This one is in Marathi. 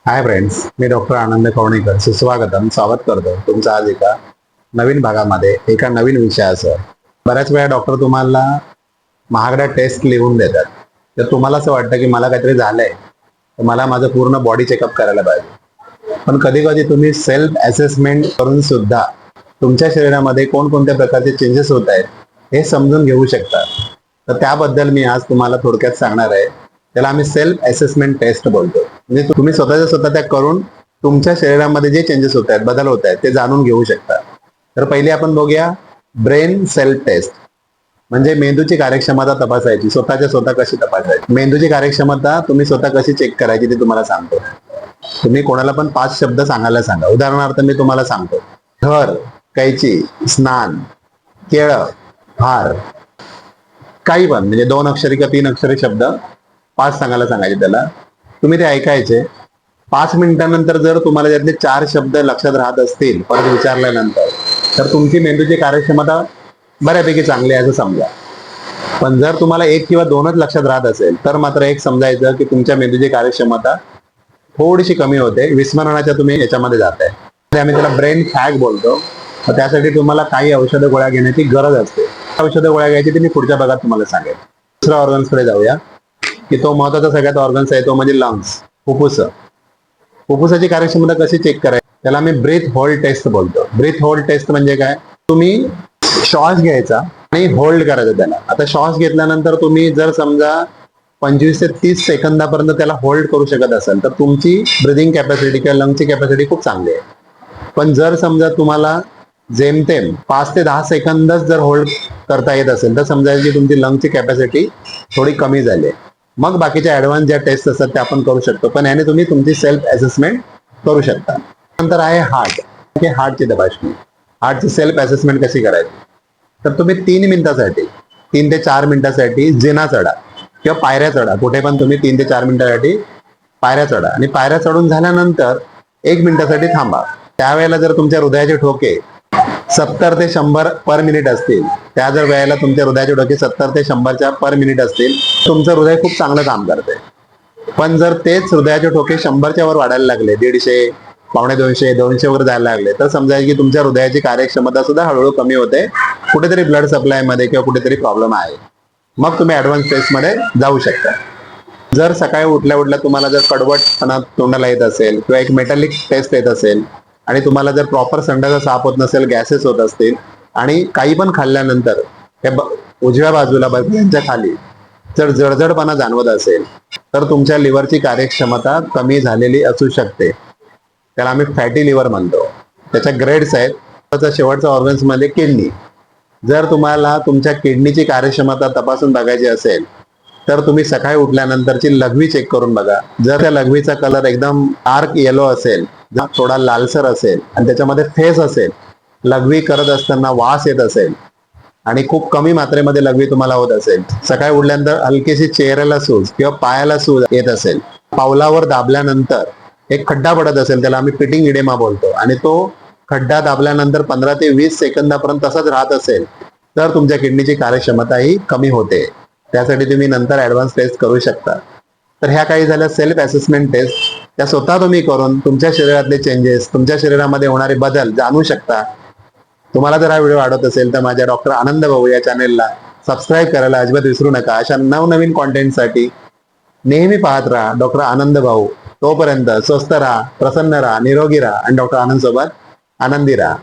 हाय फ्रेंड्स, मी डॉक्टर आनंद कवणेकर सुस्वागतम स्वागत करतो तुमचं आज एका नवीन भागामध्ये एका नवीन विषयासह. बऱ्याच वेळा डॉक्टर तुम्हाला महागड्या टेस्ट लिहून देतात. तर तुम्हाला असं वाटतं की मला काहीतरी झालंय, तर मला माझं पूर्ण बॉडी चेकअप करायला पाहिजे. पण कधी कधी तुम्ही सेल्फ असेसमेंट करून सुद्धा तुमच्या शरीरामध्ये कोणकोणत्या प्रकारचे चेंजेस होत आहेत हे समजून घेऊ शकता. तर त्याबद्दल मी आज तुम्हाला थोडक्यात सांगणार आहे. त्याला आम्ही सेल्फ असेसमेंट टेस्ट बोलतो. म्हणजे तुम्ही स्वतःच्या स्वतः त्या करून तुमच्या शरीरामध्ये जे चेंजेस होत आहेत, बदल होत आहेत, ते जाणून घेऊ शकता. तर पहिली आपण बघूया ब्रेन सेल्फ टेस्ट. म्हणजे मेंदूची कार्यक्षमता तपासायची. स्वतःच्या स्वतः कशी तपासायची, मेंदूची कार्यक्षमता तुम्ही स्वतः कशी चेक करायची ते तुम्हाला सांगतो. तुम्ही कोणाला पण 5 शब्द सांगायला सांगा. उदाहरणार्थ मी तुम्हाला सांगतो: घर, कैची, स्नान, केळं, हार. काही पण, म्हणजे 2 अक्षरी किंवा 3 अक्षरी शब्द 5 सांगायला सांगायचे त्याला. तुम्ही ते ऐकायचे. 5 मिनिटांनंतर जर तुम्हाला त्यातले 4 शब्द लक्षात राहत असतील परत विचारल्यानंतर, तर तुमची मेंदूची कार्यक्षमता बऱ्यापैकी चांगली आहे असं समजा. पण जर तुम्हाला 1 किंवा 2च लक्षात राहत असेल, तर मात्र एक समजायचं की तुमच्या मेंदूची कार्यक्षमता थोडीशी कमी होते, विस्मरणाच्या तुम्ही याच्यामध्ये जाताय. आम्ही त्याला ब्रेन फॅग बोलतो. तर त्यासाठी तुम्हाला काही औषध गोळ्या घेण्याची गरज असते. औषध गोळ्या घ्यायची ते मी पुढच्या भागात तुम्हाला सांगेन. दुसऱ्या ऑर्गन्सकडे जाऊया, की तो महत्वाचा सगळ्यात ऑर्गन्स आहे, तो म्हणजे लंग्स, फुफ्फुस. फुफ्फुसाची कार्यक्षमता कशी चेक करायची, त्याला मी ब्रीथ होल्ड टेस्ट बोलतो. ब्रीथ होल्ड टेस्ट म्हणजे काय? तुम्ही श्वास घ्यायचा आणि होल्ड करायचा त्याला. आता श्वास घेतल्यानंतर तुम्ही जर समजा 25 ते 30 सेकंदापर्यंत त्याला होल्ड करू शकत असाल, तर तुमची ब्रिदिंग कॅपॅसिटी किंवा लंगची कॅपॅसिटी खूप चांगली आहे. पण जर समजा तुम्हाला जेमतेम 5 ते 10 सेकंदच जर होल्ड करता येत असेल, तर समजायचं की तुमची लंगची कॅपॅसिटी थोडी कमी झाली आहे. मग बाकीच्या ऍडव्हान्स ज्या टेस्ट असतात त्या आपण करू शकतो. पण याने तुम्ही तुमची सेल्फ असेसमेंट करू शकता. नंतर आहे हार्ट. हार्टची तपासणी. हार्टची सेल्फ असेसमेंट कशी करायची? तर तुम्ही 3 मिनिटासाठी, 3 ते 4 मिनिटासाठी जिना चढा किंवा पायऱ्या चढा. कुठे पण तुम्ही 3 ते 4 मिनिटासाठी पायऱ्या चढा आणि पायऱ्या चढून झाल्यानंतर 1 मिनिटासाठी थांबा. त्यावेळेला जर तुमच्या हृदयाचे ठोके 70 ते 100 पर मिनिट असतील, त्या जर वेळेला तुमच्या हृदयाचे ठोके 70 ते 100च्या पर मिनिट असतील, तुमचं हृदय खूप चांगलं काम करते. पण जर तेच हृदयाचे ठोके 100च्या वर वाढायला लागले, 150, पावणे 200, 200 वर जायला लागले, तर समजायचं की तुमच्या हृदयाची कार्यक्षमता सुद्धा हळूहळू कमी होते. कुठेतरी ब्लड सप्लाय मध्ये किंवा कुठेतरी प्रॉब्लेम आहे. मग तुम्ही ऍडव्हान्स टेस्ट मध्ये जाऊ शकता. जर सकाळी उठल्या उठल्या तुम्हाला जर कडवटपणा तोंडाला येत असेल किंवा एक मेटॅलिक टेस्ट येत असेल आणि तुम्हाला जर प्रॉपर संडाचा साफ होत नसेल, गॅसेस होत असतील आणि काही पण खाल्ल्यानंतर उजव्या बाजूला बर्फांच्या खाली जर जळजळपणा जाणवत असेल, तर तुमच्या लिव्हरची कार्यक्षमता कमी झालेली असू शकते. त्याला आम्ही फॅटी लिव्हर म्हणतो. त्याच्या ग्रेड्स आहेत. त्याचा शेवटचा ऑर्गन्स मध्ये किडनी. जर तुम्हाला तुमच्या किडनीची कार्यक्षमता तपासून बघायची असेल, तर तुम्ही सकाळी उठल्यानंतरची लघवी चेक करून बघा. जर त्या लघवीचा कलर एकदम डार्क येलो असेल, थोडा लालसर असेल आणि त्याच्यामध्ये फेस असेल, लघवी करत असताना वास येत असेल आणि खूप कमी मात्रेमध्ये लघवी तुम्हाला होत असेल, सकाळी उठल्यानंतर हलकीशी चेहऱ्याला सूज किंवा पायाला सूज येत असेल, पावलावर दाबल्यानंतर एक खड्डा पडत असेल, त्याला आम्ही पिटिंग इडेमा बोलतो, आणि तो खड्डा दाबल्यानंतर 15 ते 20 सेकंदापर्यंत तसंच राहत असेल, तर तुमच्या किडनीची कार्यक्षमता ही कमी होते. त्यासाठी तुम्ही नंतर ऍडव्हान्स टेस्ट करू शकता. तर ह्या काही झाल्या सेल्फ असेसमेंट टेस्ट. त्या स्वतः तुम्ही करून तुमच्या शरीरातले चेंजेस, तुमच्या शरीरामध्ये होणारे बदल जाणू शकता. तुम्हाला जर हा व्हिडिओ आवडत असेल तर माझ्या डॉक्टर आनंद भाऊ या चॅनेलला सबस्क्राईब करायला अजिबात विसरू नका. अशा नवनवीन कॉन्टेंटसाठी नेहमी पाहत राहा डॉक्टर आनंद भाऊ. तोपर्यंत स्वस्थ राहा, प्रसन्न राहा, निरोगी राहा आणि डॉक्टर आनंद सोबत आनंदी राहा.